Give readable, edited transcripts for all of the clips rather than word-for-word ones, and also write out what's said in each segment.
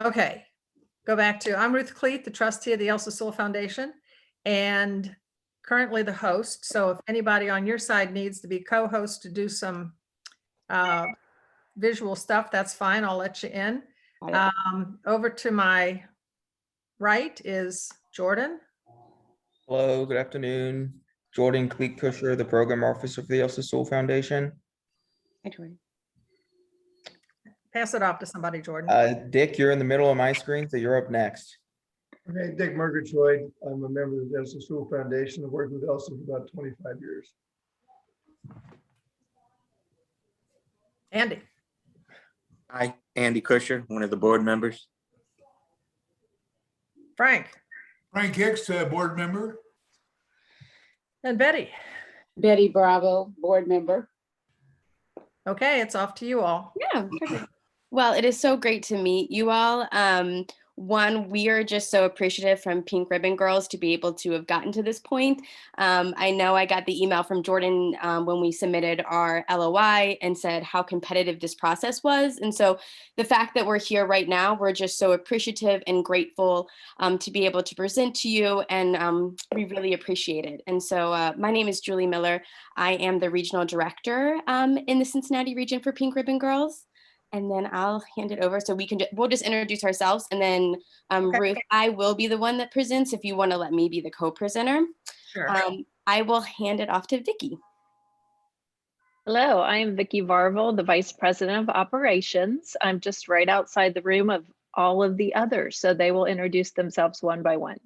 Okay, go back to, I'm Ruth Cleat, the trustee of the Elsa Sewell Foundation, and currently the host. So if anybody on your side needs to be co-host to do some visual stuff, that's fine. I'll let you in. Over to my right is Jordan. Hello, good afternoon. Jordan Cleet Kusher, the program officer for the Elsa Sewell Foundation. Hi, Jordan. Pass it off to somebody, Jordan. Dick, you're in the middle of my screen, so you're up next. Okay, Dick Murgatroyd. I'm a member of the Elsa Sewell Foundation. I've worked with Elsa for about 25 years. Andy. Hi, Andy Kusher, one of the board members. Frank. Frank Hicks, board member. And Betty. Betty Bravo, board member. Okay, it's off to you all. Yeah, perfect. Well, it is so great to meet you all. One, we are just so appreciative from Pink Ribbon Girls to be able to have gotten to this point. I know I got the email from Jordan when we submitted our LOI and said how competitive this process was. And so the fact that we're here right now, we're just so appreciative and grateful to be able to present to you, and we really appreciate it. And so my name is Julie Miller. I am the regional director in the Cincinnati region for Pink Ribbon Girls. And then I'll hand it over so we'll just introduce ourselves. And then Okay. Ruth, I will be the one that presents if you want to let me be the co-presenter. Sure. I will hand it off to Vicki. Hello, I'm Vicki Varvel, the Vice President of Operations. I'm just right outside the room of all of the others, so they will introduce themselves one by one.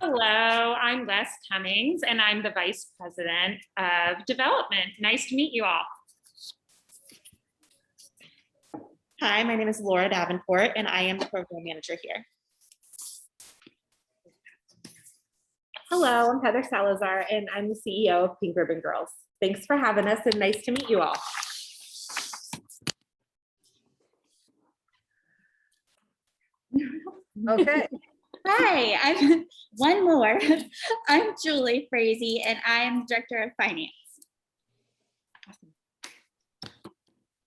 Hello, I'm Les Cummings, and I'm the Vice President of Development. Nice to meet you all. Hi, my name is Laura Davenport, and I am the program manager here. Hello, I'm Heather Salazar, and I'm the CEO of Pink Ribbon Girls. Thanks for having us, and nice to meet you all. Okay. Hi, I'm one more. I'm Julie Frazee, and I'm Director of Finance.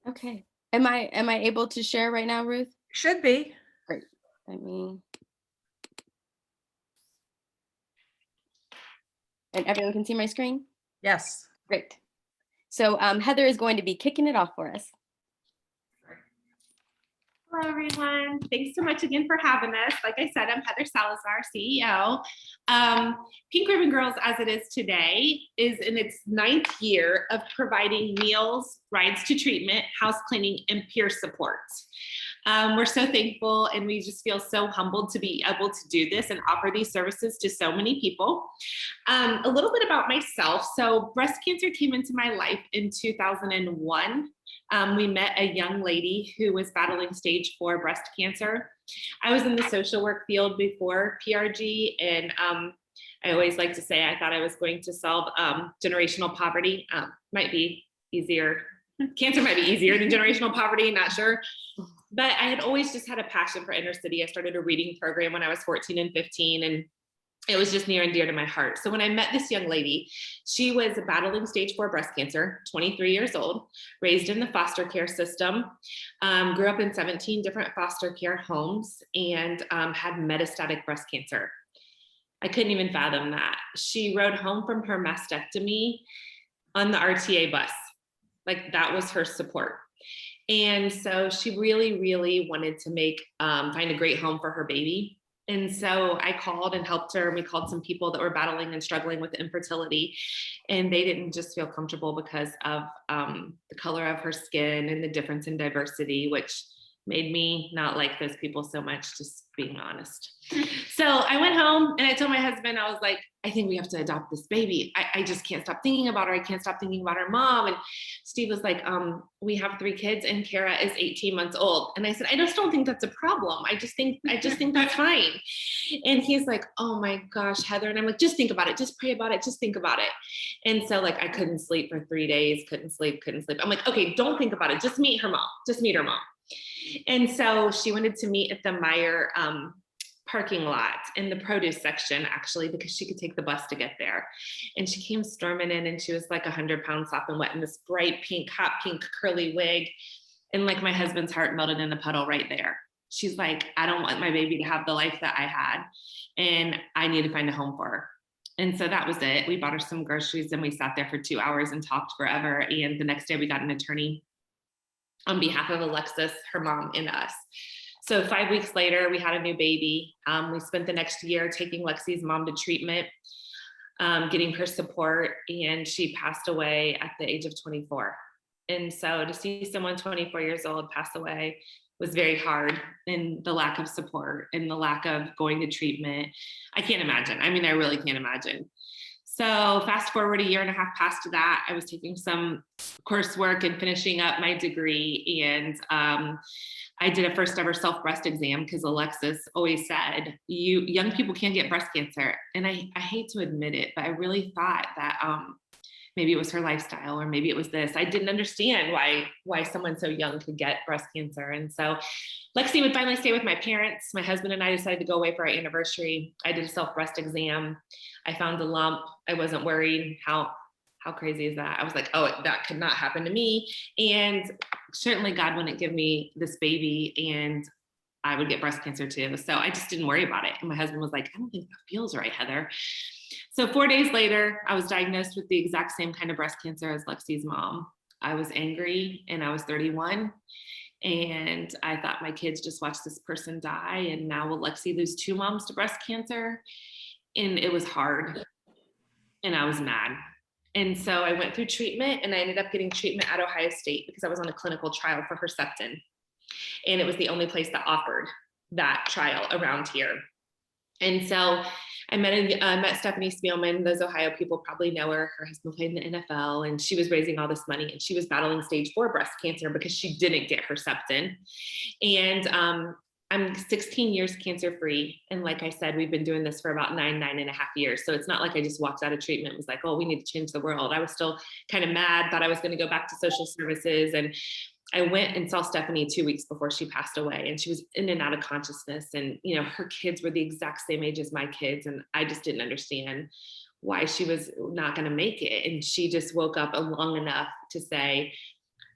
Okay. Am I able to share right now, Ruth? Should be. Great. Let me. And everyone can see my screen? Yes. Great. So Heather is going to be kicking it off for us. Hello, everyone. Thanks so much again for having us. Like I said, I'm Heather Salazar, CEO. Pink Ribbon Girls, as it is today, is in its 9th year of providing meals, rides to treatment, house cleaning, and peer support. We're so thankful, and we just feel so humbled to be able to do this and offer these services to so many people. A little bit about myself. So breast cancer came into my life in 2001. We met a young lady who was battling stage 4 breast cancer. I was in the social work field before PRG, and I always like to say I thought I was going to solve generational poverty. Might be easier. Cancer might be easier than generational poverty, not sure. But I had always just had a passion for inner city. I started a reading program when I was 14 and 15, and it was just near and dear to my heart. So when I met this young lady, she was battling stage 4 breast cancer, 23 years old, raised in the foster care system, grew up in 17 different foster care homes, and had metastatic breast cancer. I couldn't even fathom that. She rode home from her mastectomy on the RTA bus. Like, that was her support. And so she really, really wanted to find a great home for her baby. And so I called and helped her, and we called some people that were battling and struggling with infertility, and they didn't just feel comfortable because of the color of her skin and the difference in diversity, which made me not like those people so much, just being honest. So I went home and I told my husband, I was like, I think we have to adopt this baby. I just can't stop thinking about her. I can't stop thinking about her mom. And Steve was like, we have 3 kids and Kara is 18 months old. And I said, I just don't think that's a problem. I just think that's fine. And he's like, oh my gosh, Heather. And I'm like, just think about it. Just pray about it. Just think about it. And so like, I couldn't sleep for 3 days, couldn't sleep. I'm like, okay, don't think about it. Just meet her mom. Just meet her mom. And so she wanted to meet at the Meijer parking lot in the produce section, actually, because she could take the bus to get there. And she came storming in, and she was like 100 pounds sopping wet in this bright pink, hot pink curly wig. And like my husband's heart melted in a puddle right there. She's like, I don't want my baby to have the life that I had, and I need to find a home for her. And so that was it. We bought her some groceries and we sat there for 2 hours and talked forever. And the next day we got an attorney on behalf of Alexis, her mom, and us. So 5 weeks later, we had a new baby. We spent the next year taking Lexi's mom to treatment, getting her support, and she passed away at the age of 24. And so to see someone 24 years old pass away was very hard, and the lack of support and the lack of going to treatment, I can't imagine. I mean, I really can't imagine. So fast forward a year and a half past that, I was taking some coursework and finishing up my degree, and I did a first ever self breast exam because Alexis always said, young people can't get breast cancer. And I hate to admit it, but I really thought that maybe it was her lifestyle, or maybe it was this. I didn't understand why someone so young could get breast cancer. And so Lexi would finally stay with my parents. My husband and I decided to go away for our anniversary. I did a self breast exam. I found a lump. I wasn't worried. How crazy is that? I was like, oh, that could not happen to me. And certainly God wouldn't give me this baby, and I would get breast cancer too. So I just didn't worry about it. And my husband was like, I don't think that feels right, Heather. So 4 days later, I was diagnosed with the exact same kind of breast cancer as Lexi's mom. I was angry, and I was 31. And I thought, my kids just watched this person die, and now will Lexi lose 2 moms to breast cancer? And it was hard, and I was mad. And so I went through treatment, and I ended up getting treatment at Ohio State because I was on a clinical trial for Herceptin. And it was the only place that offered that trial around here. And so I met Stephanie Spielman. Those Ohio people probably know her. Her husband played in the NFL, and she was raising all this money, and she was battling stage 4 breast cancer because she didn't get Herceptin. And I'm 16 years cancer-free. And like I said, we've been doing this for about 9.5 years. So it's not like I just walked out of treatment and was like, oh, we need to change the world. I was still kind of mad, thought I was going to go back to social services. And I went and saw Stephanie 2 weeks before she passed away, and she was in and out of consciousness. And, you know, her kids were the exact same age as my kids. And I just didn't understand why she was not going to make it. And she just woke up long enough to say,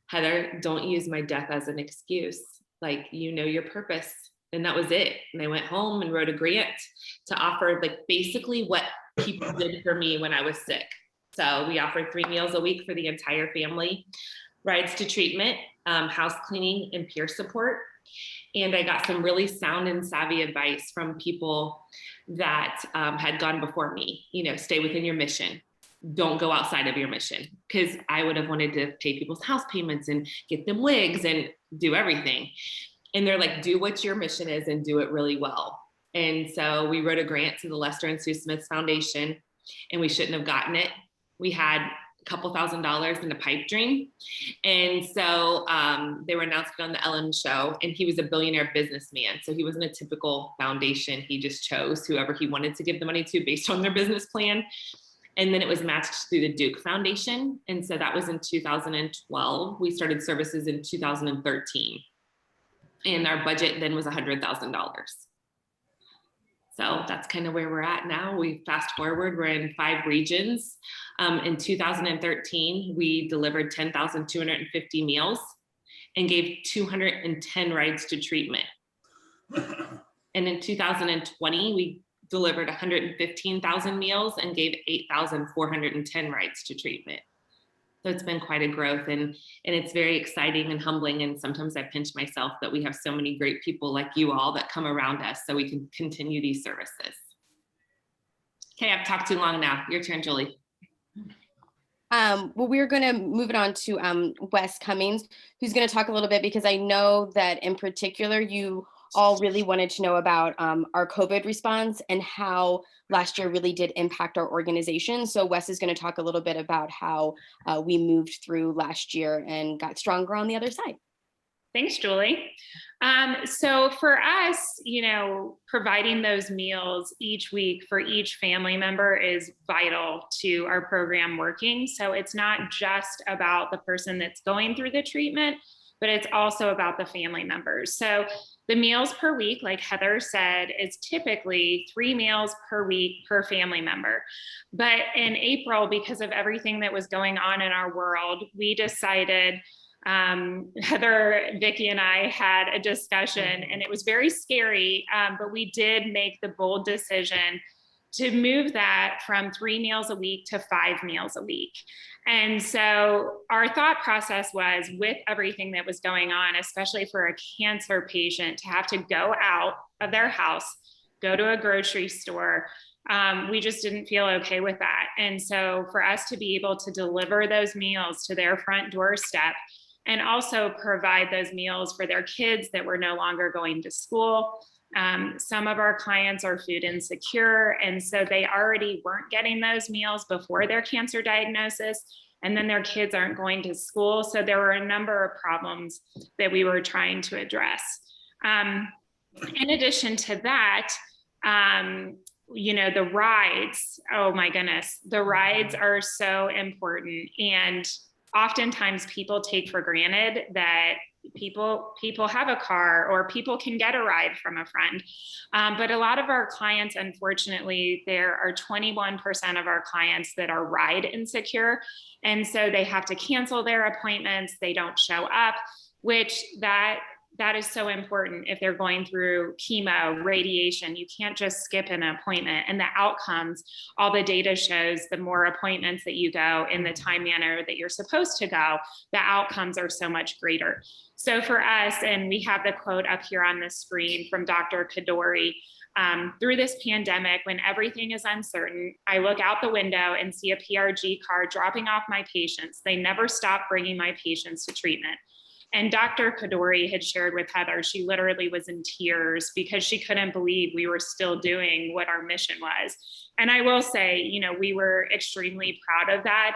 Heather, don't use my death as an excuse. Like, you know your purpose. And that was it. And I went home and wrote a grant to offer like basically what people did for me when I was sick. So we offered 3 meals a week for the entire family, rides to treatment, house cleaning, and peer support. And I got some really sound and savvy advice from people that had gone before me. You know, stay within your mission. Don't go outside of your mission, because I would have wanted to pay people's house payments and get them wigs and do everything. And they're like, do what your mission is and do it really well. And so we wrote a grant to the Lester and Sue Smith Foundation, and we shouldn't have gotten it. We had a couple $1,000s in a pipe dream. And so they were announcing on the Ellen show, and he was a billionaire businessman. So he wasn't a typical foundation. He just chose whoever he wanted to give the money to based on their business plan. And then it was matched through the Duke Foundation. And so that was in 2012. We started services in 2013. And our budget then was $100,000. So that's kind of where we're at now. We fast forward, we're in 5 regions. In 2013, we delivered 10,250 meals and gave 210 rides to treatment. And in 2020, we delivered 115,000 meals and gave 8,410 rides to treatment. So it's been quite a growth, and it's very exciting and humbling. And sometimes I pinch myself that we have so many great people like you all that come around us so we can continue these services. Okay, I've talked too long now. Your turn, Julie. Well, we're going to move it on to Wes Cummings, who's going to talk a little bit, because I know that in particular, you all really wanted to know about our COVID response and how last year really did impact our organization. So Wes is going to talk a little bit about how we moved through last year and got stronger on the other side. Thanks, Julie. So for us, you know, providing those meals each week for each family member is vital to our program working. So it's not just about the person that's going through the treatment, but it's also about the family members. So the meals per week, like Heather said, is typically 3 meals per week per family member. But in April, because of everything that was going on in our world, we decided Heather, Vicky, and I had a discussion, and it was very scary, but we did make the bold decision to move that from 3 meals a week to 5 meals a week. And so our thought process was, with everything that was going on, especially for a cancer patient to have to go out of their house, go to a grocery store, we just didn't feel okay with that. And so for us to be able to deliver those meals to their front doorstep and also provide those meals for their kids that were no longer going to school. Some of our clients are food insecure, and so they already weren't getting those meals before their cancer diagnosis, and then their kids aren't going to school. So there were a number of problems that we were trying to address. In addition to that, the rides, oh my goodness, the rides are so important. And oftentimes people take for granted that people have a car or people can get a ride from a friend. But a lot of our clients, unfortunately, there are 21% of our clients that are ride insecure. And so they have to cancel their appointments. They don't show up, which that is so important if they're going through chemo, radiation. You can't just skip an appointment. And the outcomes, all the data shows the more appointments that you go in the time manner that you're supposed to go, the outcomes are so much greater. So for us, and we have the quote up here on the screen from Dr. Kadori, through this pandemic, when everything is uncertain, I look out the window and see a PRG car dropping off my patients. They never stop bringing my patients to treatment. And Dr. Kadori had shared with Heather, she literally was in tears because she couldn't believe we were still doing what our mission was. And I will say, we were extremely proud of that.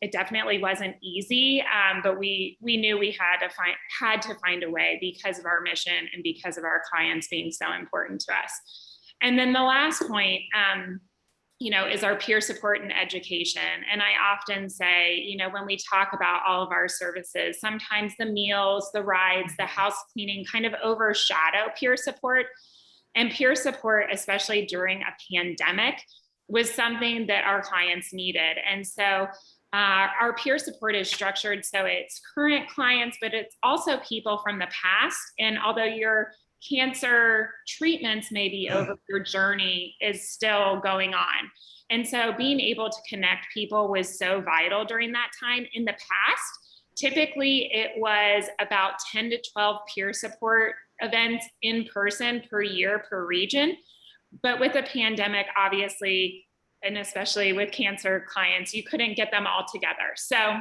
It definitely wasn't easy, but we knew we had to find a way because of our mission and because of our clients being so important to us. And then the last point, is our peer support and education. And I often say, when we talk about all of our services, sometimes the meals, the rides, the house cleaning kind of overshadow peer support. And peer support, especially during a pandemic, was something that our clients needed. And so our peer support is structured so it's current clients, but it's also people from the past. And although your cancer treatments may be over, your journey is still going on. And so being able to connect people was so vital during that time. In the past, typically it was about 10 to 12 peer support events in person per year per region. But with the pandemic, obviously, and especially with cancer clients, you couldn't get them all together. So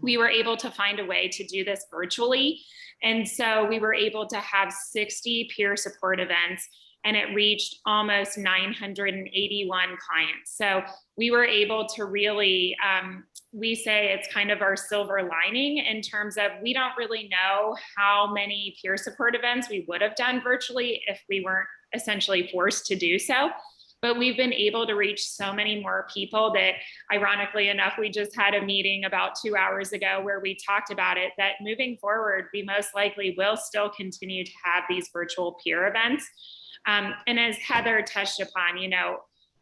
we were able to find a way to do this virtually. And so we were able to have 60 peer support events, and it reached almost 981 clients. So we were able to really, we say it's kind of our silver lining in terms of we don't really know how many peer support events we would have done virtually if we weren't essentially forced to do so. But we've been able to reach so many more people that, ironically enough, we just had a meeting about 2 hours ago where we talked about it, that moving forward, we most likely will still continue to have these virtual peer events. And as Heather touched upon,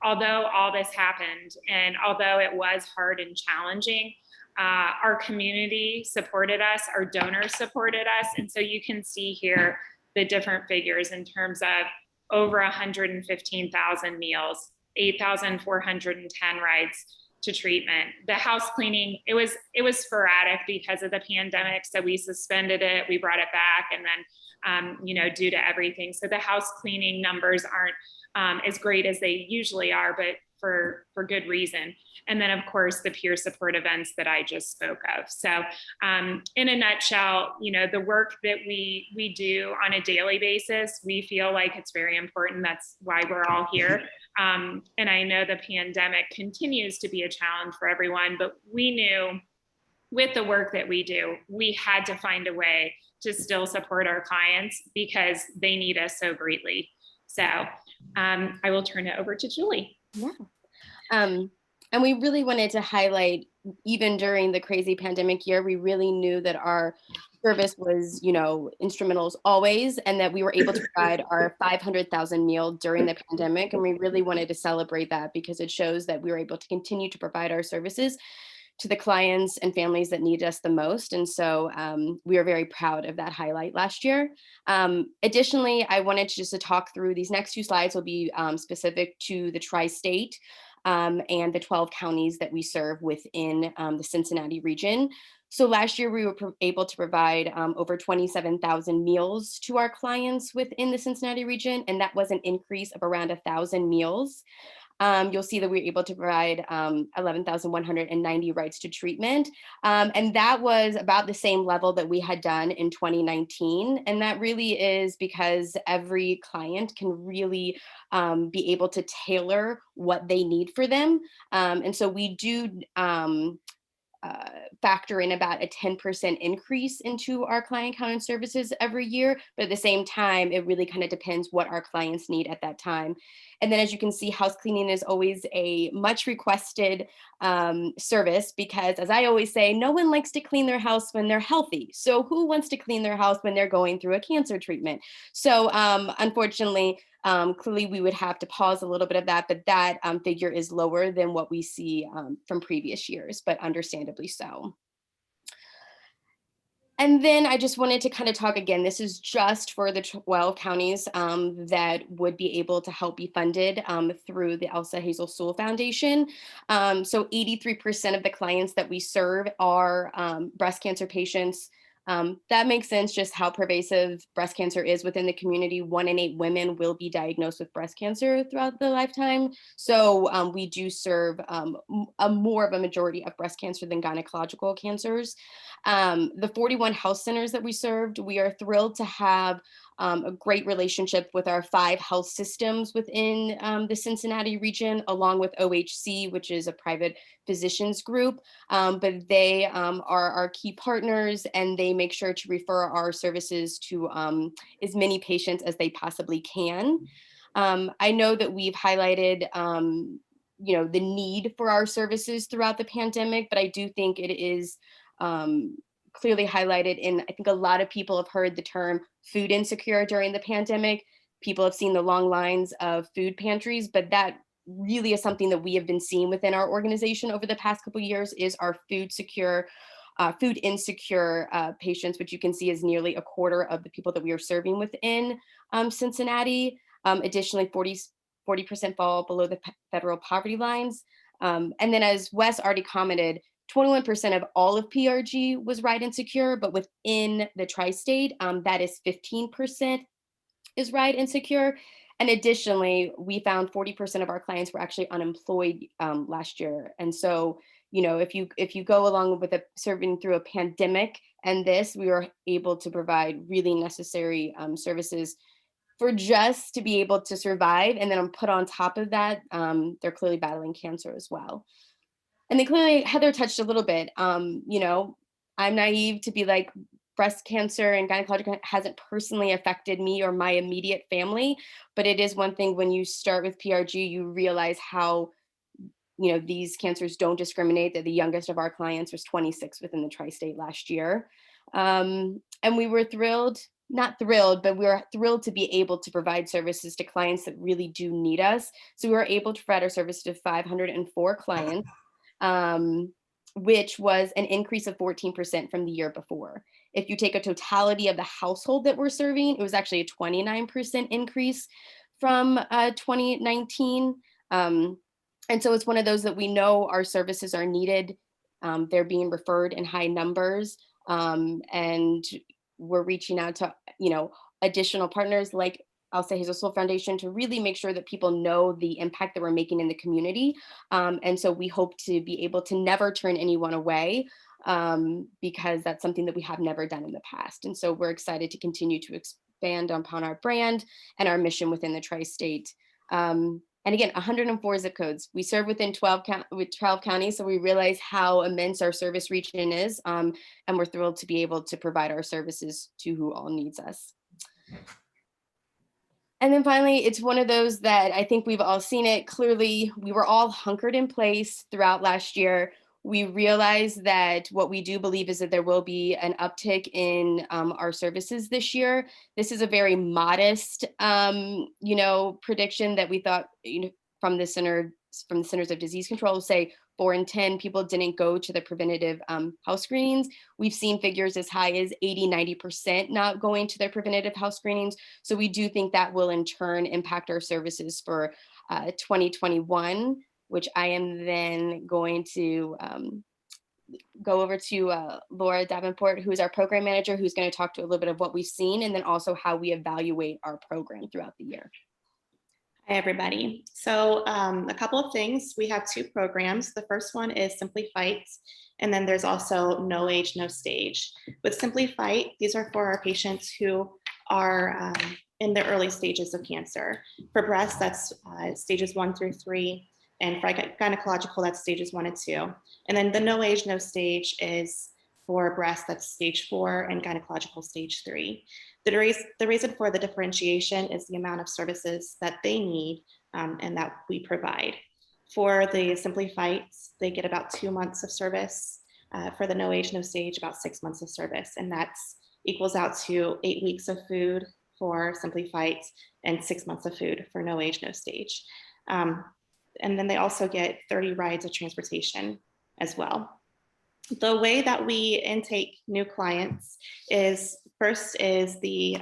although all this happened and although it was hard and challenging, our community supported us, our donors supported us. And so you can see here the different figures in terms of over 115,000 meals, 8,410 rides to treatment. The house cleaning, it was sporadic because of the pandemic. So we suspended it, we brought it back, and then, due to everything. So the house cleaning numbers aren't as great as they usually are, but for good reason. And then of course, the peer support events that I just spoke of. So in a nutshell, the work that we do on a daily basis, we feel like it's very important. That's why we're all here. And I know the pandemic continues to be a challenge for everyone, but we knew with the work that we do, we had to find a way to still support our clients because they need us so greatly. So I will turn it over to Julie. Yeah. And we really wanted to highlight, even during the crazy pandemic year, we really knew that our service was, instrumental as always, and that we were able to provide our 500,000 meal during the pandemic. And we really wanted to celebrate that because it shows that we were able to continue to provide our services to the clients and families that need us the most. And so we are very proud of that highlight last year. Additionally, I wanted to just to talk through these next few slides will be specific to the tri-state and the 12 counties that we serve within the Cincinnati region. So last year we were able to provide over 27,000 meals to our clients within the Cincinnati region, and that was an increase of around 1,000 meals. You'll see that we were able to provide 11,190 rights to treatment. And that was about the same level that we had done in 2019. And that really is because every client can really be able to tailor what they need for them. And so we do factor in about a 10% increase into our client count and services every year. But at the same time, it really kind of depends what our clients need at that time. And then as you can see, house cleaning is always a much requested service because, as I always say, no one likes to clean their house when they're healthy. So who wants to clean their house when they're going through a cancer treatment? So unfortunately, clearly we would have to pause a little bit of that, but that figure is lower than what we see from previous years, but understandably so. And then I just wanted to kind of talk again, this is just for the 12 counties that would be able to help be funded through the Elsa Hazel Sewell Foundation. So 83% of the clients that we serve are breast cancer patients. That makes sense just how pervasive breast cancer is within the community. 1 in 8 women will be diagnosed with breast cancer throughout their lifetime. So we do serve more of a majority of breast cancer than gynecological cancers. The 41 health centers that we served, we are thrilled to have a great relationship with our 5 health systems within the Cincinnati region, along with OHC, which is a private physicians group. But they are our key partners, and they make sure to refer our services to as many patients as they possibly can. I know that we've highlighted the need for our services throughout the pandemic, but I do think it is clearly highlighted in, I think a lot of people have heard the term food insecure during the pandemic. People have seen the long lines of food pantries, but that really is something that we have been seeing within our organization over the past couple of years is our food insecure patients, which you can see is nearly a quarter of the people that we are serving within Cincinnati. Additionally, 40% fall below the federal poverty lines. And then as Wes already commented, 21% of all of PRG was ride insecure, but within the tri-state, that is 15% is ride insecure. And additionally, we found 40% of our clients were actually unemployed last year. And so, if you go along with serving through a pandemic and this, we were able to provide really necessary services for just to be able to survive. And then put on top of that, they're clearly battling cancer as well. And then clearly Heather touched a little bit, I'm naive to be like, breast cancer and gynecological hasn't personally affected me or my immediate family, but it is one thing when you start with PRG, you realize how, these cancers don't discriminate, that the youngest of our clients was 26 within the tri-state last year. And we were not thrilled, but we were thrilled to be able to provide services to clients that really do need us. So we were able to provide our service to 504 clients, which was an increase of 14% from the year before. If you take a totality of the household that we're serving, it was actually a 29% increase from 2019. And so it's one of those that we know our services are needed. They're being referred in high numbers. And we're reaching out to, additional partners like Elsa Hazel Sewell Foundation to really make sure that people know the impact that we're making in the community. And so we hope to be able to never turn anyone away because that's something that we have never done in the past. And so we're excited to continue to expand upon our brand and our mission within the tri-state. And again, 104 zip codes. We serve within 12 counties, so we realize how immense our service region is. And we're thrilled to be able to provide our services to who all needs us. And then finally, it's one of those that I think we've all seen it clearly. We were all hunkered in place throughout last year. We realized that what we do believe is that there will be an uptick in our services this year. This is a very modest, prediction that we thought, from the Centers of Disease Control say 4 in 10 people didn't go to the preventative health screenings. We've seen figures as high as 80-90% not going to their preventative health screenings. So we do think that will in turn impact our services for 2021, which I am then going to go over to Laura Davenport, who is our program manager, who's going to talk to a little bit of what we've seen and then also how we evaluate our program throughout the year. Hi, everybody. So a couple of things. We have 2 programs. The first one is Simply Fight, and then there's also No Age, No Stage. With Simply Fight, these are for our patients who are in the early stages of cancer. For breast, that's stages 1 through 3, and for gynecological, that's stages 1 and 2. And then the No Age, No Stage is for breast, that's stage 4, and gynecological stage 3. The reason for the differentiation is the amount of services that they need and that we provide. For the Simply Fights, they get about 2 months of service. For the No Age, No Stage, about 6 months of service. And that's equals out to 8 weeks of food for Simply Fights and 6 months of food for No Age, No Stage. And then they also get 30 rides of transportation as well. The way that we intake new clients is first is the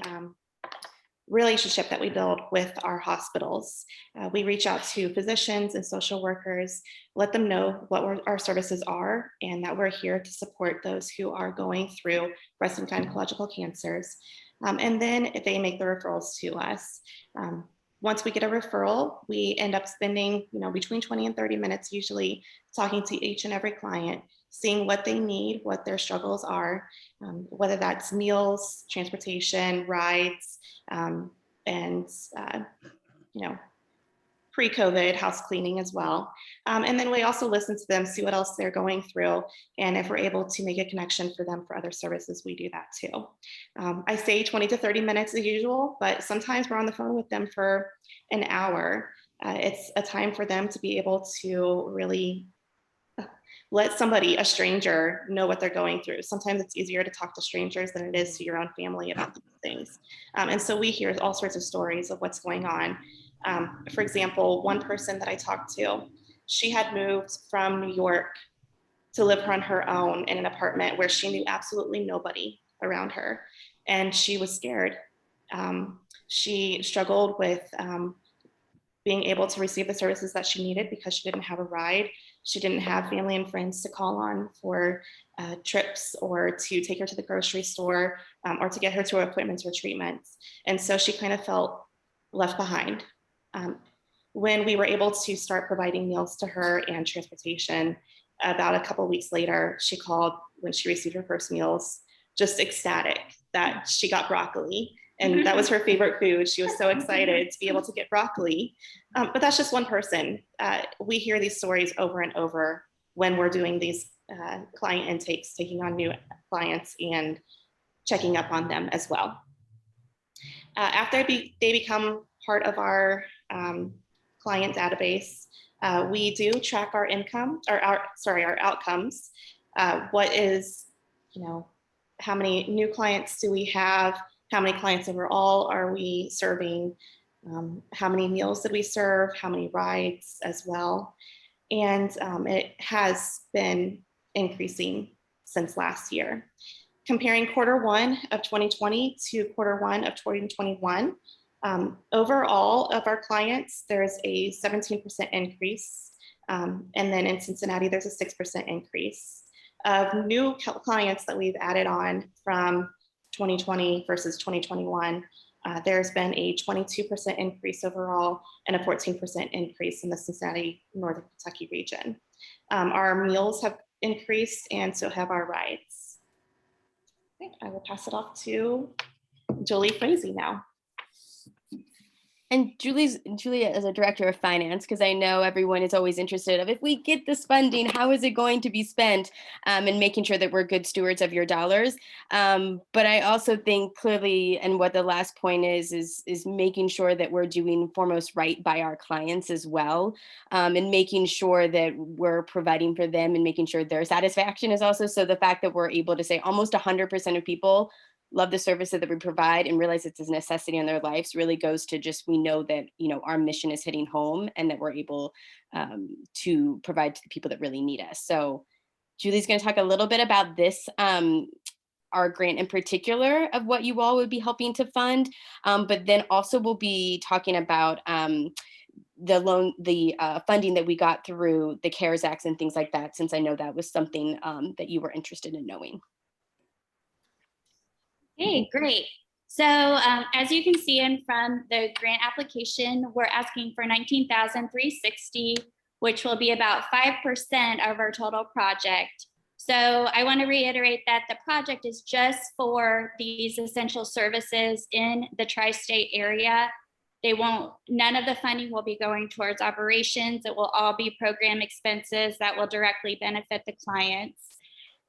relationship that we build with our hospitals. We reach out to physicians and social workers, let them know what our services are and that we're here to support those who are going through breast and gynecological cancers. And then if they make the referrals to us. Once we get a referral, we end up spending between 20 and 30 minutes usually talking to each and every client, seeing what they need, what their struggles are, whether that's meals, transportation, rides, and pre-COVID house cleaning as well. And then we also listen to them, see what else they're going through. And if we're able to make a connection for them for other services, we do that too. I say 20 to 30 minutes as usual, but sometimes we're on the phone with them for an hour. It's a time for them to be able to really let somebody, a stranger, know what they're going through. Sometimes it's easier to talk to strangers than it is to your own family about these things. And so we hear all sorts of stories of what's going on. For example, one person that I talked to, she had moved from New York to live on her own in an apartment where she knew absolutely nobody around her. And she was scared. She struggled with being able to receive the services that she needed because she didn't have a ride. She didn't have family and friends to call on for trips or to take her to the grocery store or to get her to appointments or treatments. And so she kind of felt left behind. When we were able to start providing meals to her and transportation, about a couple of weeks later, she called when she received her first meals, just ecstatic that she got broccoli. And that was her favorite food. She was so excited to be able to get broccoli. But that's just one person. We hear these stories over and over when we're doing these client intakes, taking on new clients and checking up on them as well. After they become part of our client database, we do track our income, or our outcomes. What is, how many new clients do we have? How many clients overall are we serving? How many meals did we serve? How many rides as well? And it has been increasing since last year. Comparing Q1 of 2020 to Q1 of 2021, overall of our clients, there's a 17% increase. And then in Cincinnati, there's a 6% increase. Of new clients that we've added on from 2020 versus 2021, there's been a 22% increase overall and a 14% increase in the Cincinnati, Northern Kentucky region. Our meals have increased and so have our rides. Okay, I will pass it off to Julie Frazee now. And Julia as a director of finance, because I know everyone is always interested of if we get this funding, how is it going to be spent, and making sure that we're good stewards of your dollars. But I also think clearly, and what the last point is making sure that we're doing foremost right by our clients as well, and making sure that we're providing for them and making sure their satisfaction is also. So the fact that we're able to say almost 100% of people love the services that we provide and realize it's a necessity in their lives really goes to just, we know that, our mission is hitting home and that we're able to provide to the people that really need us. So Julie's going to talk a little bit about this, our grant in particular of what you all would be helping to fund, but then also we'll be talking about the funding that we got through the CARES Act and things like that, since I know that was something that you were interested in knowing. Hey, great. So as you can see in from the grant application, we're asking for $19,360, which will be about 5% of our total project. So I want to reiterate that the project is just for these essential services in the tri-state area. None of the funding will be going towards operations. It will all be program expenses that will directly benefit the clients.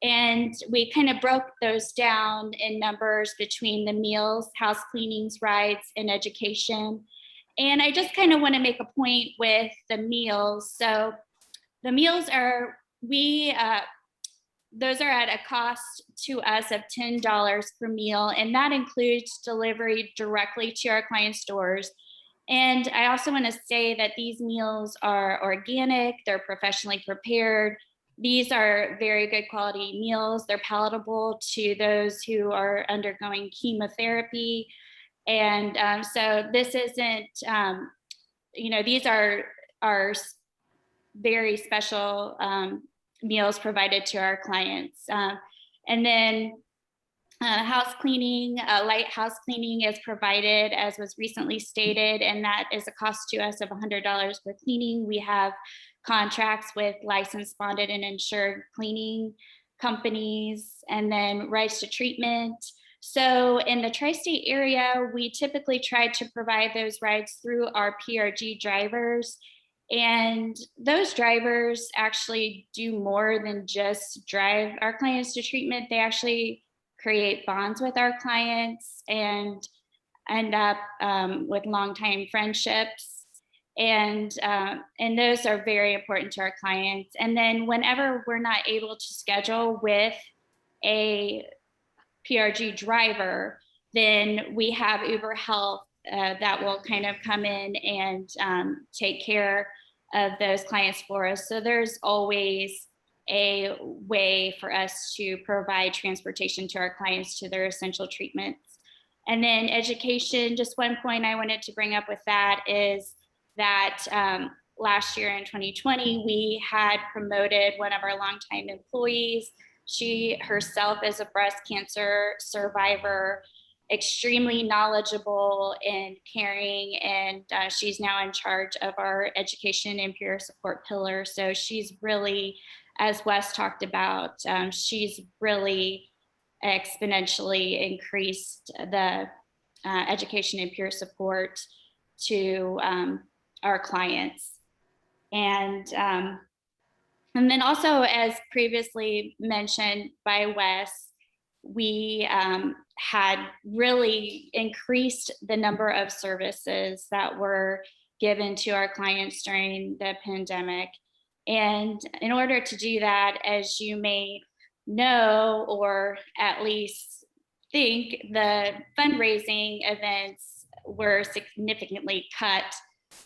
And we kind of broke those down in numbers between the meals, house cleanings, rides, and education. And I just kind of want to make a point with the meals. So the meals those are at a cost to us of $10 per meal, and that includes delivery directly to our clients' doors. And I also want to say that these meals are organic, they're professionally prepared. These are very good quality meals. They're palatable to those who are undergoing chemotherapy. And so this isn't, these are very special meals provided to our clients. And then house cleaning, light house cleaning is provided as was recently stated, and that is a cost to us of $100 per cleaning. We have contracts with licensed, bonded, and insured cleaning companies, and then rights to treatment. So in the tri-state area, we typically try to provide those rides through our PRG drivers. And those drivers actually do more than just drive our clients to treatment. They actually create bonds with our clients and end up with long-time friendships. And those are very important to our clients. And then whenever we're not able to schedule with a PRG driver, then we have Uber Health that will kind of come in and take care of those clients for us. So there's always a way for us to provide transportation to our clients to their essential treatments. And then education, just one point I wanted to bring up with that is that last year in 2020, we had promoted one of our longtime employees. She herself is a breast cancer survivor, extremely knowledgeable and caring, and she's now in charge of our education and peer support pillar. So she's really, as Wes talked about, she's really exponentially increased the education and peer support to our clients. And then also, as previously mentioned by Wes, we had really increased the number of services that were given to our clients during the pandemic. And in order to do that, as you may know, or at least think, the fundraising events were significantly cut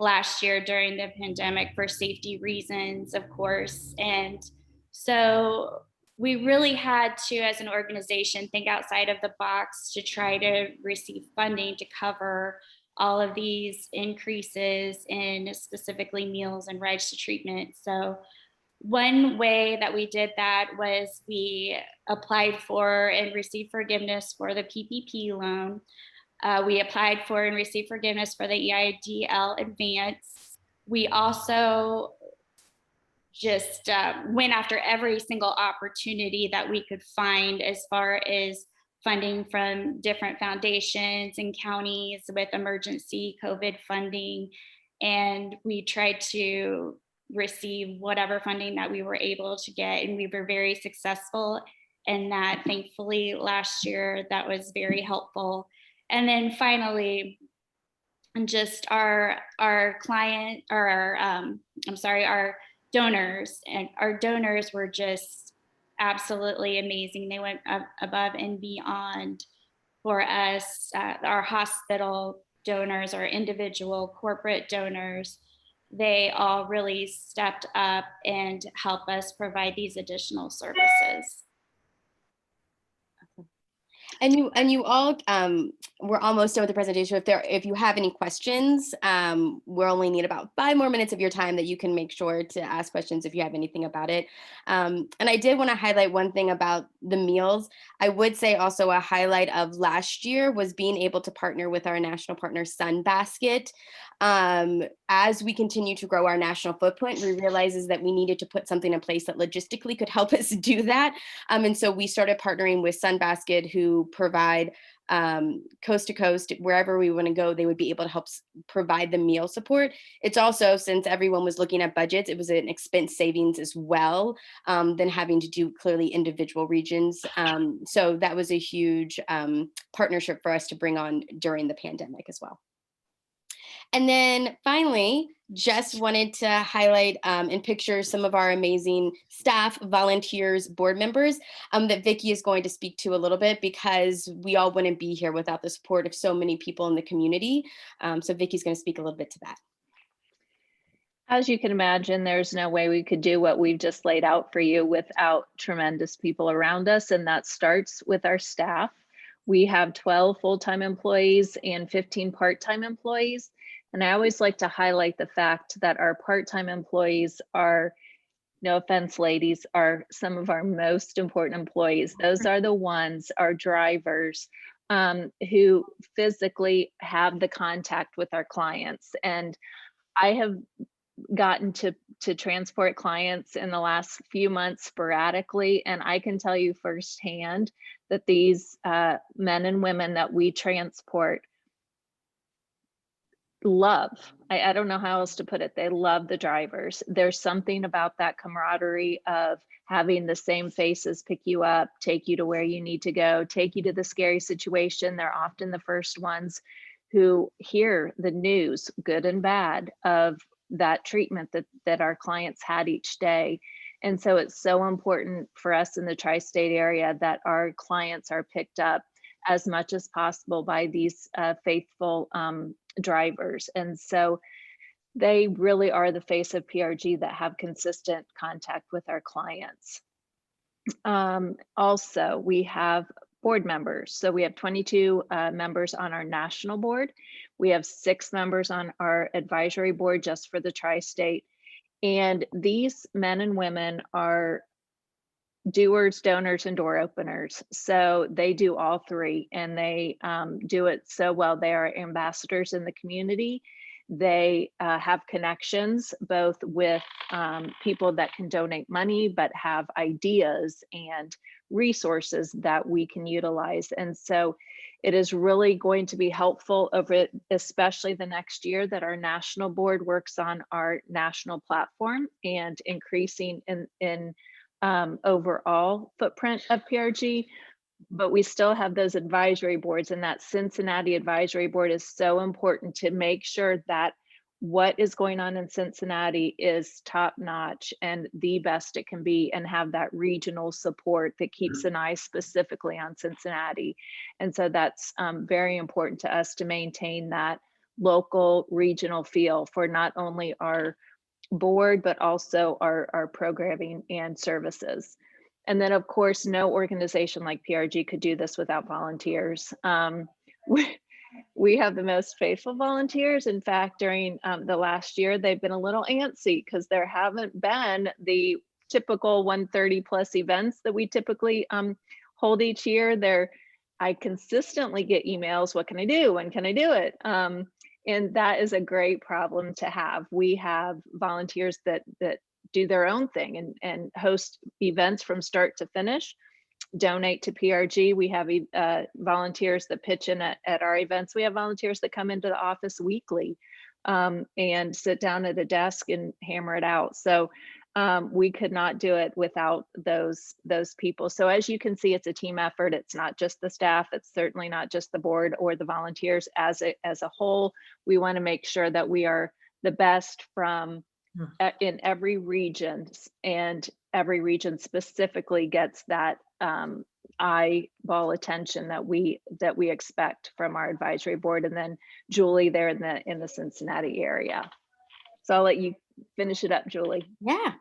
last year during the pandemic for safety reasons, of course. And so we really had to, as an organization, think outside of the box to try to receive funding to cover all of these increases in specifically meals and rides to treatment. So one way that we did that was we applied for and received forgiveness for the PPP loan. We applied for and received forgiveness for the EIDL advance. We also just went after every single opportunity that we could find as far as funding from different foundations and counties with emergency COVID funding. And we tried to receive whatever funding that we were able to get. And we were very successful in that. Thankfully, last year, that was very helpful. And then finally, just our client, or our donors, and our donors were just absolutely amazing. They went above and beyond for us, our hospital donors or individual corporate donors, they all really stepped up and help us provide these additional services. And you all, we're almost done with the presentation. If you have any questions, we'll only need about 5 more minutes of your time that you can make sure to ask questions if you have anything about it. And I did want to highlight one thing about the meals. I would say also a highlight of last year was being able to partner with our national partner Sunbasket. As we continue to grow our national footprint, we realized that we needed to put something in place that logistically could help us do that. And so we started partnering with Sunbasket, who provide coast to coast, wherever we want to go, they would be able to help provide the meal support. It's also, since everyone was looking at budgets, it was an expense savings as well than having to do clearly individual regions. So that was a huge partnership for us to bring on during the pandemic as well. And then finally, just wanted to highlight and picture some of our amazing staff, volunteers, board members that Vicki is going to speak to a little bit, because we all wouldn't be here without the support of so many people in the community. So Vicki's going to speak a little bit to that. As you can imagine, there's no way we could do what we've just laid out for you without tremendous people around us, and that starts with our staff. We have 12 full-time employees and 15 part-time employees. And I always like to highlight the fact that our part-time employees are, no offense, ladies, are some of our most important employees. Those are the ones, our drivers, who physically have the contact with our clients. And I have gotten to transport clients in the last few months sporadically, and I can tell you firsthand that these men and women that we transport love, I don't know how else to put it, they love the drivers. There's something about that camaraderie of having the same faces pick you up, take you to where you need to go, take you to the scary situation. They're often the first ones who hear the news, good and bad, of that treatment that our clients had each day. And so it's so important for us in the tri-state area that our clients are picked up as much as possible by these faithful drivers. And so they really are the face of PRG that have consistent contact with our clients. Also, we have board members. So we have 22 members on our national board. We have 6 members on our advisory board just for the tri-state. And these men and women are doers, donors, and door openers. So they do all 3, and they do it so well. They are ambassadors in the community. They have connections both with people that can donate money, but have ideas and resources that we can utilize. And so it is really going to be helpful over it, especially the next year, that our national board works on our national platform and increasing in overall footprint of PRG, but we still have those advisory boards, and that Cincinnati advisory board is so important to make sure that what is going on in Cincinnati is top notch and the best it can be, and have that regional support that keeps an eye specifically on Cincinnati. And so that's very important to us to maintain that local regional feel for not only our board, but also our programming and services. And then of course, no organization like PRG could do this without volunteers. We have the most faithful volunteers. In fact, during the last year, they've been a little antsy because there haven't been the typical 130 plus events that we typically hold each year. I consistently get emails, what can I do? When can I do it? And that is a great problem to have. We have volunteers that do their own thing and host events from start to finish, donate to PRG. We have volunteers that pitch in at our events. We have volunteers that come into the office weekly and sit down at a desk and hammer it out. So we could not do it without those people. So as you can see, it's a team effort. It's not just the staff. It's certainly not just the board or the volunteers. As a whole, we want to make sure that we are the best from in every region, and every region specifically gets that eyeball attention that we expect from our advisory board. And then Julie there in the Cincinnati area. So I'll let you finish it up, Julie. Yeah.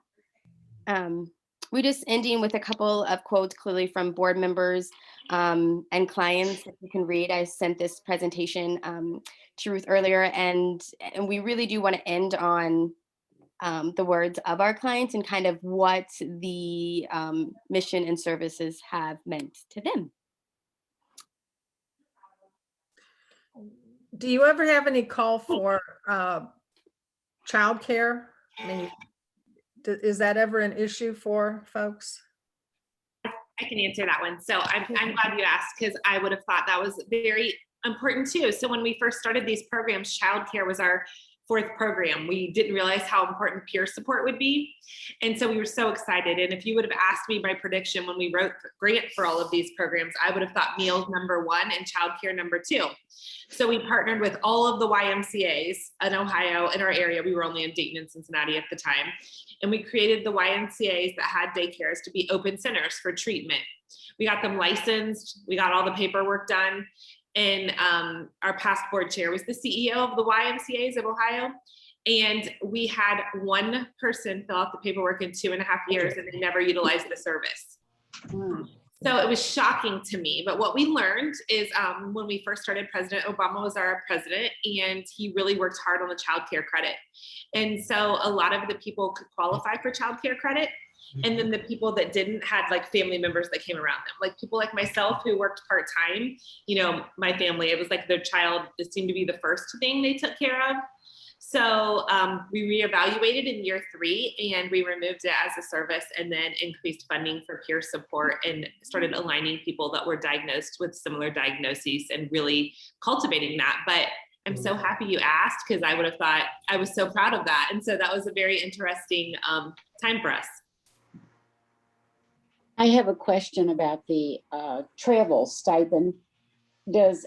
We just ending with a couple of quotes clearly from board members and clients that you can read. I sent this presentation to Ruth earlier, and we really do want to end on the words of our clients and kind of what the mission and services have meant to them. Do you ever have any call for childcare? I mean, is that ever an issue for folks? I can answer that one. So I'm glad you asked, because I would have thought that was very important too. So when we first started these programs, childcare was our fourth program. We didn't realize how important peer support would be. And so we were so excited. And if you would have asked me my prediction when we wrote the grant for all of these programs, I would have thought meals number 1 and childcare number 2. So we partnered with all of the YMCAs in Ohio in our area. We were only in Dayton and Cincinnati at the time. And we created the YMCAs that had daycares to be open centers for treatment. We got them licensed. We got all the paperwork done. And our past board chair was the CEO of the YMCAs of Ohio. And we had one person fill out the paperwork in 2.5 years, and they never utilized the service. So it was shocking to me. But what we learned is when we first started, President Obama was our president, and he really worked hard on the child care credit. And so a lot of the people could qualify for child care credit. And then the people that didn't had like family members that came around them, like people like myself who worked part-time. You know, my family, it was like their child, it seemed to be the first thing they took care of. So we reevaluated in year 3, and we removed it as a service, and then increased funding for peer support and started aligning people that were diagnosed with similar diagnoses and really cultivating that. But I'm so happy you asked, because I would have thought, I was so proud of that. And so that was a very interesting time for us. I have a question about the travel stipend.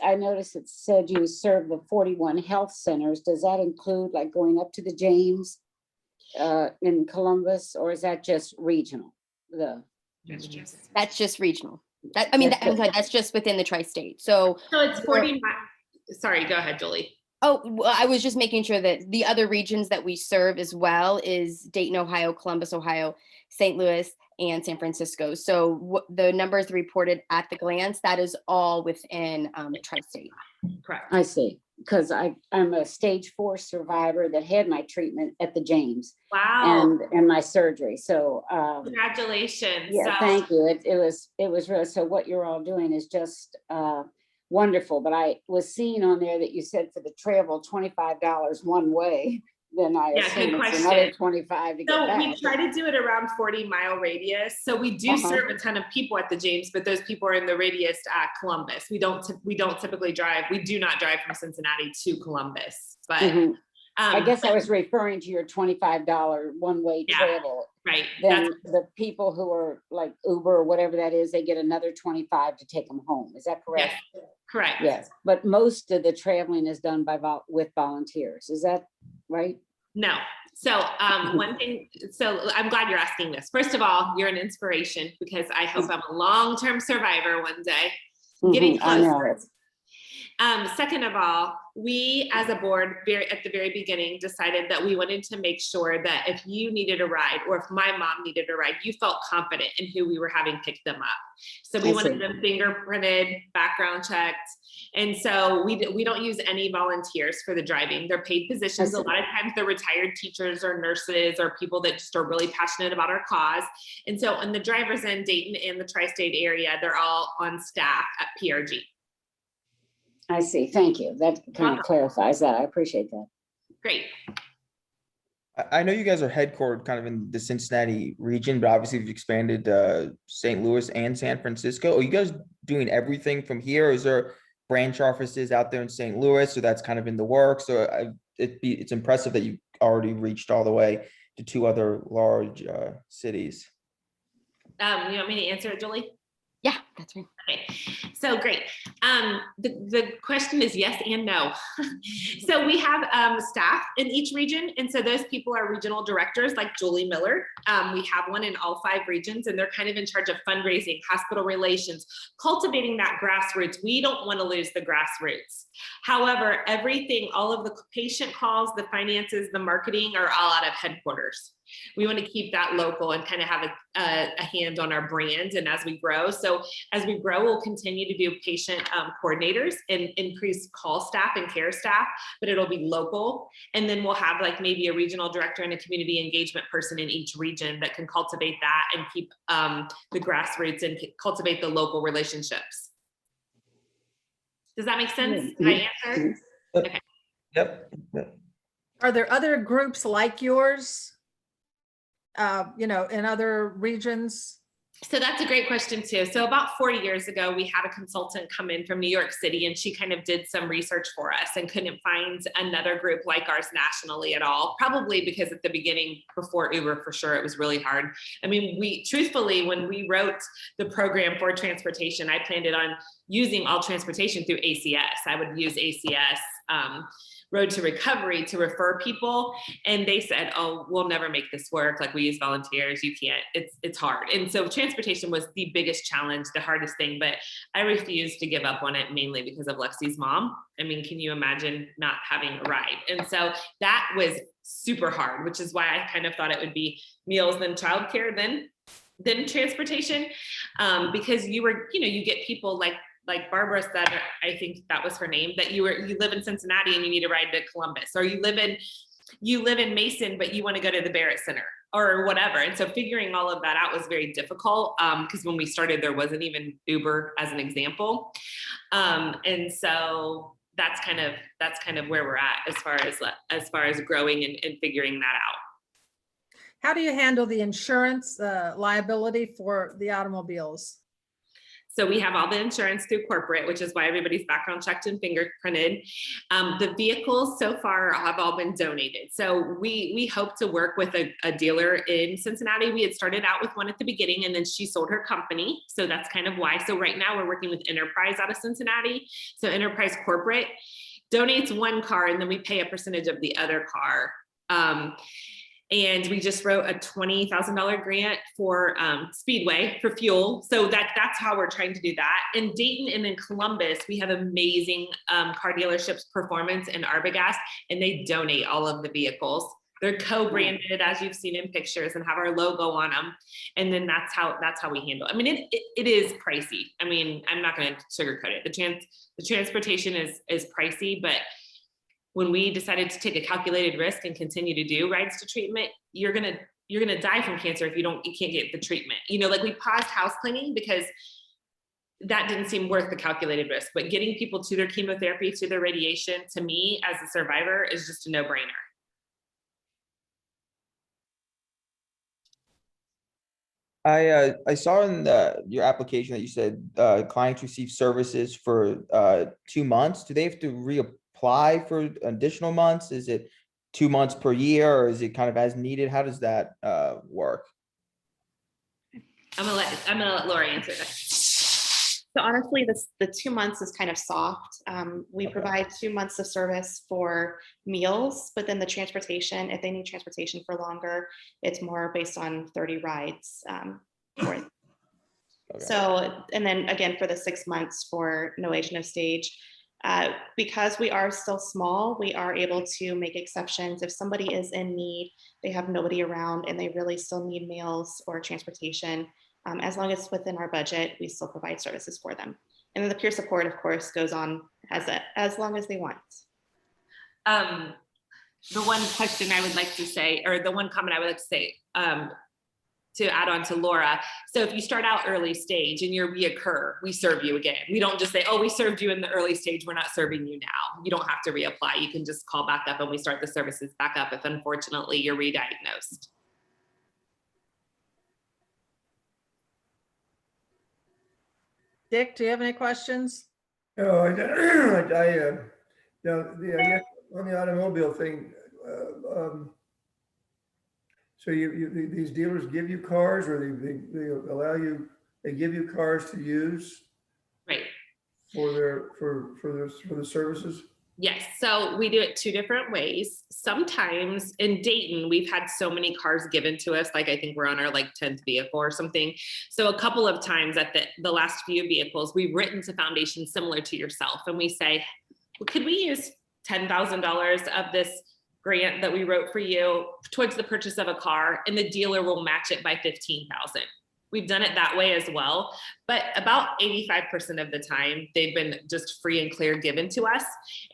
I noticed it said you serve the 41 health centers. Does that include like going up to the James in Columbus, or is that just regional? That's just regional. That's just within the tri-state. So it's 40 miles. Sorry, go ahead, Julie. Oh, well, I was just making sure that the other regions that we serve as well is Dayton, Ohio, Columbus, Ohio, St. Louis, and San Francisco. So the numbers reported at the glance, that is all within tri-state. Correct. I see, because I'm a stage 4 survivor that had my treatment at the James. Wow. And my surgery. So congratulations. Yeah, thank you. It was really, so what you're all doing is just wonderful. But I was seeing on there that you said for the travel, $25 one way. Then I assume it's another 25 to get back. So we try to do it around 40-mile radius. So we do serve a ton of people at the James, but those people are in the radius at Columbus. We don't typically drive. We do not drive from Cincinnati to Columbus. But I guess I was referring to your $25 one-way travel. Right. Then the people who are like Uber or whatever that is, they get another 25 to take them home. Is that correct? Yes. Correct. Yes. But most of the traveling is done by with volunteers. Is that right? No. So one thing, so I'm glad you're asking this. First of all, you're an inspiration, because I hope I'm a long-term survivor one day. Getting closer. Second of all, we as a board at the very beginning decided that we wanted to make sure that if you needed a ride, or if my mom needed a ride, you felt confident in who we were having pick them up. So we wanted them fingerprinted, background checked. And so we don't use any volunteers for the driving. They're paid positions. A lot of times they're retired teachers or nurses or people that just are really passionate about our cause. And so on the driver's end, Dayton and the tri-state area, they're all on staff at PRG. I see. Thank you. That kind of clarifies that. I appreciate that. Great. I know you guys are headquartered kind of in the Cincinnati region, but obviously you've expanded St. Louis and San Francisco. Are you guys doing everything from here? Or is there branch offices out there in St. Louis? So that's kind of in the works. So it's impressive that you already reached all the way to 2 other large cities. You want me to answer it, Julie? Yeah, that's right. Okay, so great. The question is yes and no. So we have staff in each region, and so those people are regional directors like Julie Miller. We have one in all 5 regions, and they're kind of in charge of fundraising, hospital relations, cultivating that grassroots. We don't want to lose the grassroots. However, everything, all of the patient calls, the finances, the marketing are all out of headquarters. We want to keep that local and kind of have a hand on our brand. And as we grow, so as we grow, we'll continue to do patient coordinators and increase call staff and care staff, but it'll be local. And then we'll have like maybe a regional director and a community engagement person in each region that can cultivate that and keep the grassroots and cultivate the local relationships. Does that make sense? Did I answer? Okay. Yep. Are there other groups like yours, you know, in other regions? So that's a great question too. So about 4 years ago, we had a consultant come in from New York City, and she kind of did some research for us and couldn't find another group like ours nationally at all. Probably because at the beginning, before Uber, for sure, it was really hard. I mean, truthfully, when we wrote the program for transportation, I planned it on using all transportation through ACS. I would use ACS, Road to Recovery, to refer people. And they said, oh, we'll never make this work. Like, we use volunteers, you can't, it's hard. And so transportation was the biggest challenge, the hardest thing, but I refused to give up on it, mainly because of Lexi's mom. I mean, can you imagine not having a ride? And so that was super hard, which is why I kind of thought it would be meals, then childcare, then transportation, because you get people like Barbara said, I think that was her name, that you live in Cincinnati and you need a ride to Columbus, or you live in Mason, but you want to go to the Barrett Center or whatever. And so figuring all of that out was very difficult, because when we started, there wasn't even Uber as an example. And so that's kind of where we're at as far as growing and figuring that out. How do you handle the insurance liability for the automobiles? So we have all the insurance through corporate, which is why everybody's background checked and fingerprinted. The vehicles so far have all been donated. So we hope to work with a dealer in Cincinnati. We had started out with one at the beginning, and then she sold her company. So that's kind of why. So right now we're working with Enterprise out of Cincinnati. So Enterprise Corporate donates one car, and then we pay a percentage of the other car. And we just wrote a $20,000 grant for Speedway for fuel. So that's how we're trying to do that. In Dayton and in Columbus, we have amazing car dealerships, Performance and Arbigas, and they donate all of the vehicles. They're co-branded, as you've seen in pictures, and have our logo on them. And then that's how we handle it. I mean, it is pricey. I mean, I'm not going to sugarcoat it. The transportation is pricey, but when we decided to take a calculated risk and continue to do rides to treatment, you're gonna die from cancer if you can't get the treatment. Like, we paused house cleaning because that didn't seem worth the calculated risk. But getting people to their chemotherapy, to their radiation, to me as a survivor, is just a no-brainer. I saw in your application that you said clients receive services for 2 months. Do they have to reapply for additional months? Is it 2 months per year, or is it kind of as needed? How does that work? I'm gonna let Lori answer that. So honestly, the 2 months is kind of soft. We provide 2 months of service for meals, but then the transportation, if they need transportation for longer, it's more based on 30 rides. Okay. So, and then again, for the 6 months for no age, no stage, because we are still small, we are able to make exceptions. If somebody is in need, they have nobody around, and they really still need meals or transportation, as long as it's within our budget, we still provide services for them. And then the peer support, of course, goes on as long as they want. The one question I would like to say, or the one comment I would like to say, to add on to Laura. So if you start out early stage and you reoccur, we serve you again. We don't just say, oh, we served you in the early stage, we're not serving you now. You don't have to reapply. You can just call back up and we start the services back up if unfortunately you're re-diagnosed. Dick, do you have any questions? No, I guess on the automobile thing, so these dealers give you cars, or they allow you, they give you cars to use for the services? Yes, so we do it two different ways. Sometimes in Dayton, we've had so many cars given to us, like I think we're on our like 10th vehicle or something. So a couple of times at the last few vehicles, we've written to foundations similar to yourself, and we say, well, could we use $10,000 of this grant that we wrote for you towards the purchase of a car, and the dealer will match it by 15,000. We've done it that way as well, but about 85% of the time, they've been just free and clear given to us.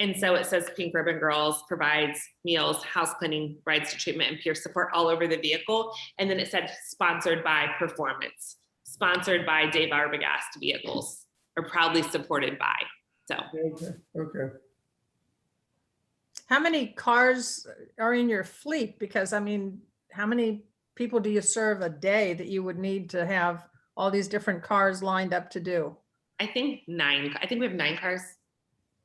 And so it says Pink Ribbon Girls provides meals, house cleaning, rides to treatment, and peer support all over the vehicle. And then it said sponsored by Performance, sponsored by Dave Arbogast Vehicles, or proudly supported by. So. Okay. How many cars are in your fleet? Because I mean, how many people do you serve a day that you would need to have all these different cars lined up to do? I think 9. I think we have 9 cars.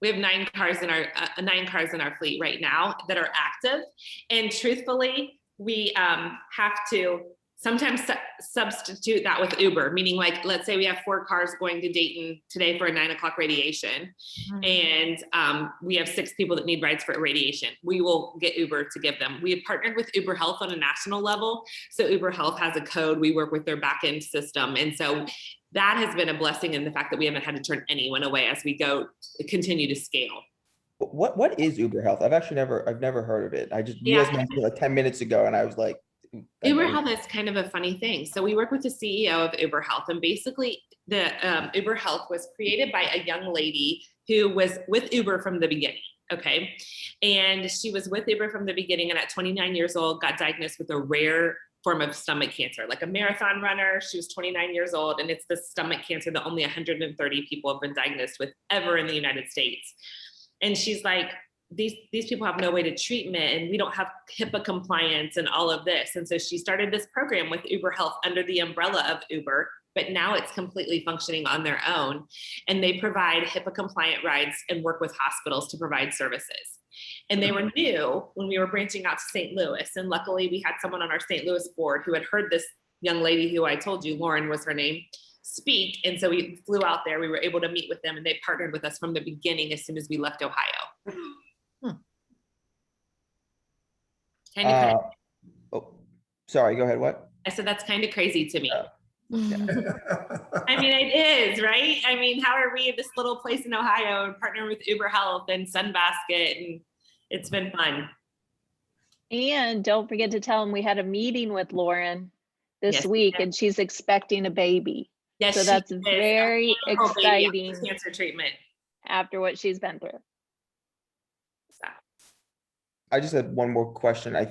We have 9 cars in our fleet right now that are active. And truthfully, we have to sometimes substitute that with Uber, meaning like, let's say we have 4 cars going to Dayton today for a 9 o'clock radiation. And we have 6 people that need rides for radiation. We will get Uber to give them. We have partnered with Uber Health on a national level. So Uber Health has a code. We work with their back-end system. And so that has been a blessing in the fact that we haven't had to turn anyone away as we continue to scale. What is Uber Health? I've never heard of it. You guys mentioned it like 10 minutes ago, and I was like, Uber Health is kind of a funny thing. So we work with the CEO of Uber Health, and basically the Uber Health was created by a young lady who was with Uber from the beginning. Okay. And she was with Uber from the beginning, and at 29 years old, got diagnosed with a rare form of stomach cancer, like a marathon runner. She was 29 years old, and it's the stomach cancer that only 130 people have been diagnosed with ever in the United States. And she's like, these people have no way to treatment, and we don't have HIPAA compliance and all of this. And so she started this program with Uber Health under the umbrella of Uber, but now it's completely functioning on their own. And they provide HIPAA compliant rides and work with hospitals to provide services. And they were new when we were branching out to St. Louis. And luckily we had someone on our St. Louis board who had heard this young lady who I told you, Lauren was her name, speak. And so we flew out there, we were able to meet with them, and they partnered with us from the beginning as soon as we left Ohio. Sorry, go ahead. What? I said, that's kind of crazy to me. Yeah. I mean, it is, right? I mean, how are we in this little place in Ohio and partner with Uber Health and Sunbasket, and it's been fun. And don't forget to tell them we had a meeting with Lauren this week, and she's expecting a baby. Yes, so that's very exciting. Cancer treatment after what she's been through. I just had one more question. I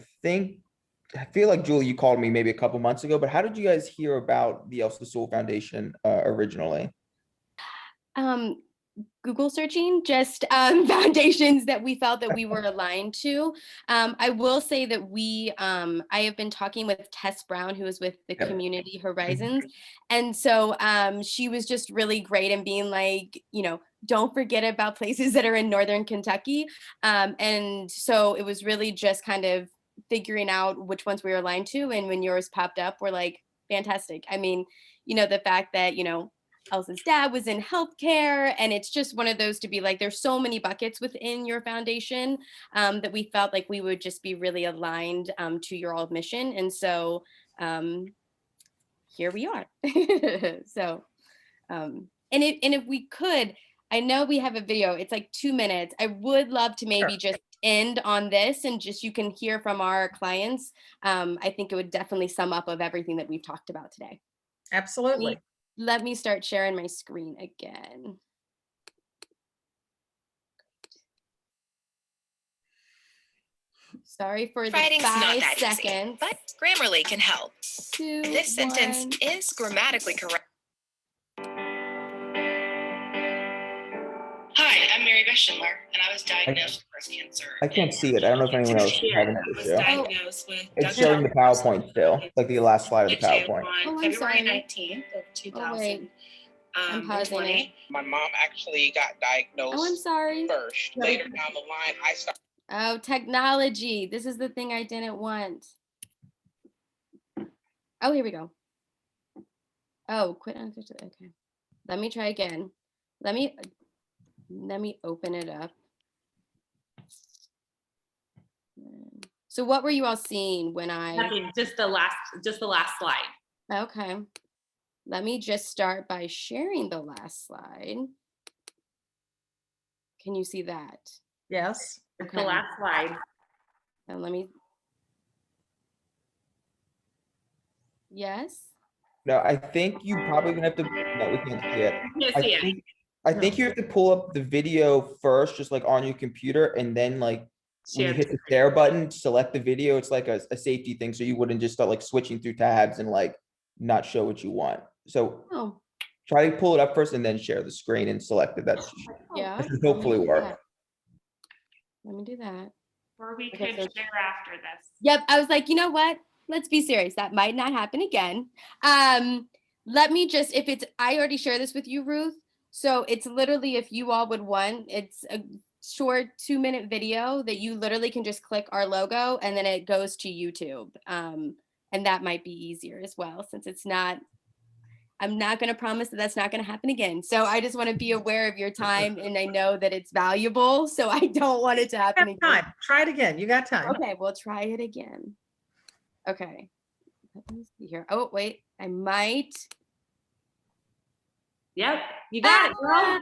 feel like, Julie, you called me maybe a couple months ago, but how did you guys hear about the Elsa Sewell Foundation originally? Google searching just foundations that we felt that we were aligned to. I will say that I have been talking with Tess Brown, who is with the Community Horizons. And so she was just really great in being like, don't forget about places that are in Northern Kentucky. And so it was really just kind of figuring out which ones we were aligned to. And when yours popped up, we're like, fantastic. I mean, the fact that, Elsa's dad was in healthcare, and it's just one of those to be like, there's so many buckets within your foundation that we felt like we would just be really aligned to your all mission. And so here we are. So, and if we could, I know we have a video, it's like 2 minutes. I would love to maybe just end on this, and just, you can hear from our clients. I think it would definitely sum up of everything that we've talked about today. Absolutely. Let me start sharing my screen again. Sorry for the Writing's not 5 that easy, seconds. but Grammarly can help. 2, This 1. sentence is grammatically correct. Hi, I'm Mary Beth Schindler, and I was diagnosed with breast cancer. I can't see it. I don't know if anyone else is having an I was issue. diagnosed with It's showing the PowerPoint still, like the last slide of the PowerPoint. Oh, February I'm sorry. 19th of Oh, wait. I'm pausing it. 2020. My mom actually got diagnosed Oh, I'm sorry. first. Later down the line, I started. Oh, technology. This is the thing I didn't want. Oh, here we go. Oh, quit. Okay. Let me try again. Let me open it up. So what were you all seeing when I? Nothing, just the last slide. Okay. Let me just start by sharing the last slide. Can you see that? Yes. It's the last slide. And let me. Yes. No, I think you probably gonna have to, no, we can't see it. Can't I see it. think, I think you have to pull up the video first, just like on your computer, and then like when you Share hit the share button, select the video. It's like a safety thing, so you wouldn't just start like switching through tabs and like not show what you want. So Oh, try to pull it up first and then share the screen and select it. That yeah. should hopefully work. Let me do that. Or we Okay, could so- share after this. Yep. I was like, you know what? Let's be serious. That might not happen again. Let me just, if it's, I already shared this with you, Ruth. So it's literally, if you all would want, it's a short 2-minute video that you literally can just click our logo and then it goes to YouTube. And that might be easier as well, since it's not, I'm not going to promise that that's not going to happen again. So I just want to be aware of your time, and I know that it's valuable. So I don't want it to happen again. Time. Try it again. You got time. Okay, we'll try it again. Okay. Let me see here. Oh, wait, I might. Yep, you got it, girl.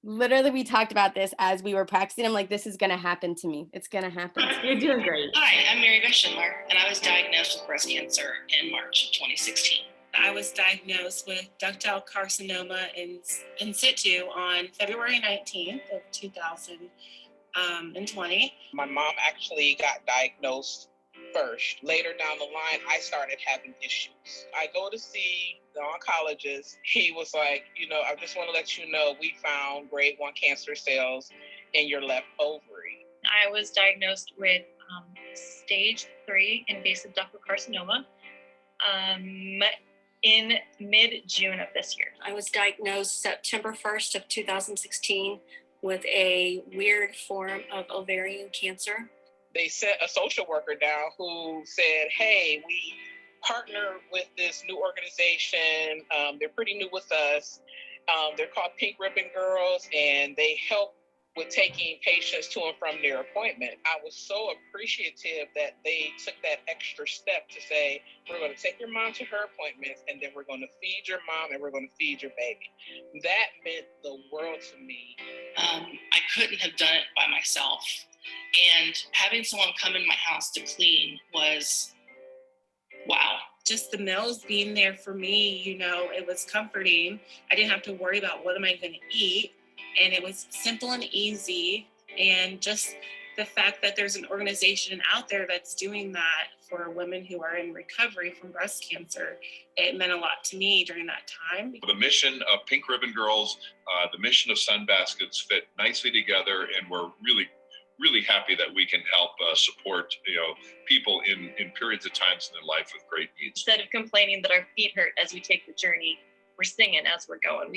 Literally, we talked about this as we were practicing. I'm like, this is gonna happen to me. It's gonna happen. You're doing great. Hi, I'm Mary Beth Schindler, and I was diagnosed with breast cancer in March of 2016. I was diagnosed with ductal carcinoma in situ on February 19th of 2020. My mom actually got diagnosed first. Later down the line, I started having issues. I go to see the oncologist. He was like, I just want to let you know we found grade 1 cancer cells in your left ovary. I was diagnosed with stage 3 invasive ductal carcinoma in mid-June of this year. I was diagnosed September 1st of 2016 with a weird form of ovarian cancer. They sent a social worker down who said, hey, we partner with this new organization. They're pretty new with us. They're called Pink Ribbon Girls, and they help with taking patients to and from their appointment. I was so appreciative that they took that extra step to say, we're going to take your mom to her appointments, and then we're going to feed your mom, and we're going to feed your baby. That meant the world to me. I couldn't have done it by myself. And having someone come in my house to clean was, wow. Just the meals being there for me, it was comforting. I didn't have to worry about what am I going to eat. And it was simple and easy. And just the fact that there's an organization out there that's doing that for women who are in recovery from breast cancer, it meant a lot to me during that time. The mission of Pink Ribbon Girls, the mission of Sun Baskets fit nicely together, and we're really happy that we can help support people in periods of times in their life with great needs. Instead of complaining that our feet hurt as we take the journey, we're singing as we're going.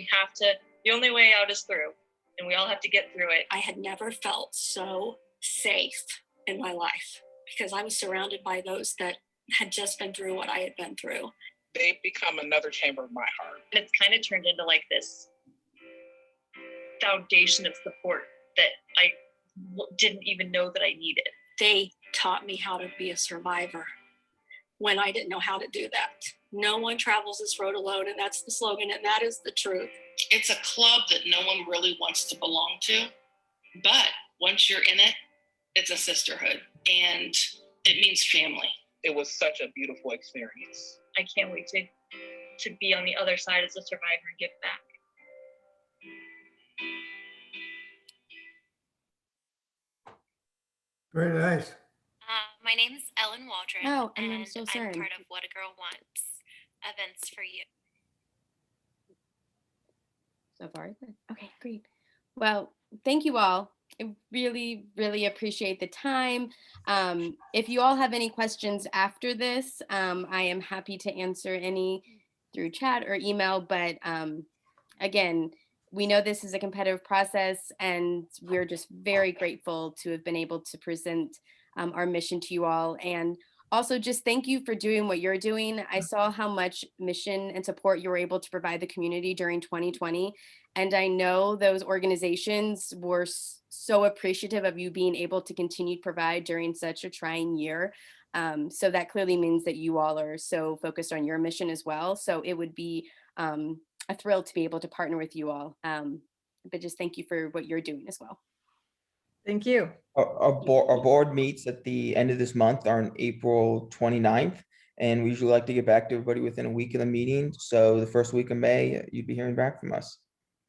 The only way out is through, and we all have to get through it. I had never felt so safe in my life because I was surrounded by those that had just been through what I had been through. They've become another chamber of my heart. And it's kind of turned into like this foundation of support that I didn't even know that I needed. They taught me how to be a survivor when I didn't know how to do that. No one travels this road alone, and that's the slogan, and that is the truth. It's a club that no one really wants to belong to, but once you're in it, it's a sisterhood, and it means family. It was such a beautiful experience. I can't wait to be on the other side as a survivor and give back. Very nice. My name is Ellen Waldron. Oh, and and I'm so sorry. I'm part of What a Girl Wants events for you. So far, good. Okay, great. Well, thank you all. I really, really appreciate the time. If you all have any questions after this, I am happy to answer any through chat or email. But again, we know this is a competitive process, and we're just very grateful to have been able to present our mission to you all. And also just thank you for doing what you're doing. I saw how much mission and support you were able to provide the community during 2020. And I know those organizations were so appreciative of you being able to continue to provide during such a trying year. So that clearly means that you all are so focused on your mission as well. So it would be a thrill to be able to partner with you all. But just thank you for what you're doing as well. Thank you. Our board meets at the end of this month on April 29th. And we usually like to get back to everybody within a week of the meeting. So the first week of May, you'd be hearing back from us.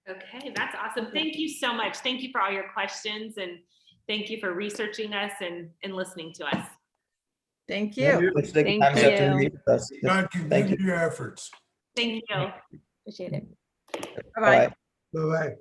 Okay, that's awesome. Thank you so much. Thank you for all your questions and thank you for researching us and listening to us. Thank Yeah, you. let's take the Thank time this afternoon to you. meet with us. God Thank continue your efforts. Thank you. Appreciate it. Bye-bye. Bye. Bye-bye.